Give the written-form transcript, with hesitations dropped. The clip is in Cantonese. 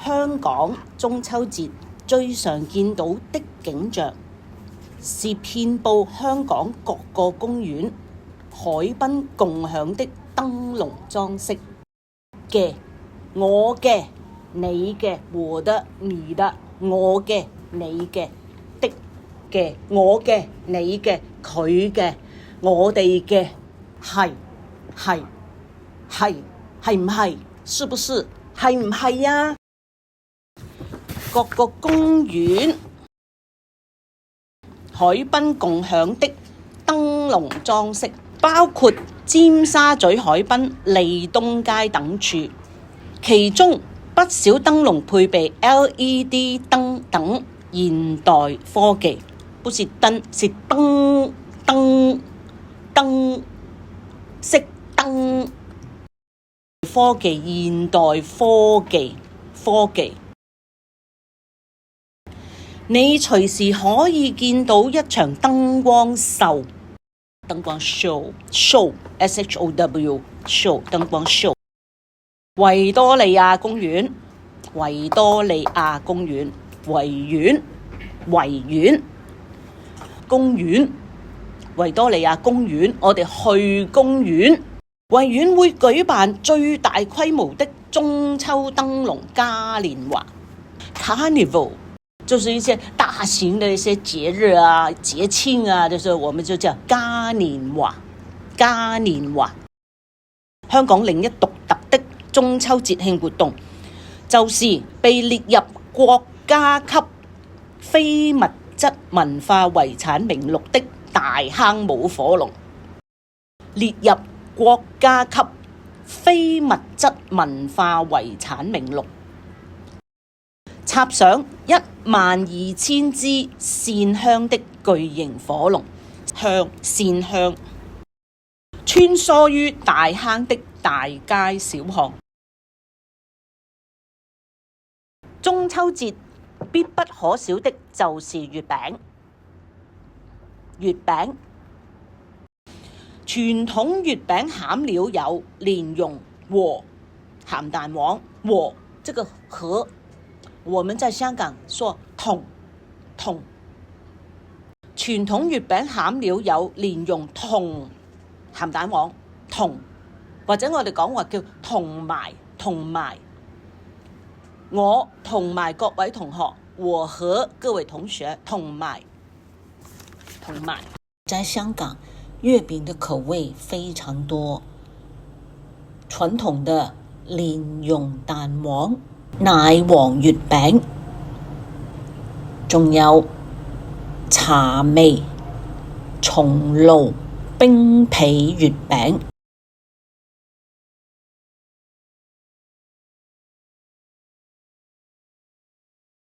香港中秋節最常見到的景象是遍佈香港各個公園、海濱共享的燈籠裝飾嘅，我嘅、你嘅、我的、你的、我嘅、你嘅、的嘅、我嘅、你嘅、佢嘅、我哋嘅，係唔係？是不是？係唔係啊？各個公園、海濱共享的燈籠裝飾，包括尖沙咀海濱、利東街等處，其中不少燈籠配備 LED 燈等現代科技，不是燈，是燈熄燈科技，現代科技。你隨時可以見到一場燈光秀，show show 燈光 show。維多利亞公園、維園公園、維多利亞公園，我哋去公園。維園會舉辦最大規模的中秋燈籠嘉年華 Carnival， 就是一些大型的一些節日啊、節慶啊，就是我們就叫嘉年華。香港另一獨特的中秋節慶活動，就是被列入國家級非物質文化遺產名錄的大坑舞火龍，列入國家級非物質文化遺產名錄，插上12000支線香的巨型火龍線香，穿梭於大坑的大街小巷。中秋節必不可少的就是月餅。傳統月餅餡料有蓮蓉和鹹蛋黃，和這個和我們在香港說同。傳統月餅餡料有蓮蓉同鹹蛋黃，同或者我哋講話叫同埋。我同埋各位同學，我和各位同學同埋。在香港，月餅的口味非常多，傳統的蓮蓉蛋黃、奶黃月餅，仲有茶味、松露冰皮月餅。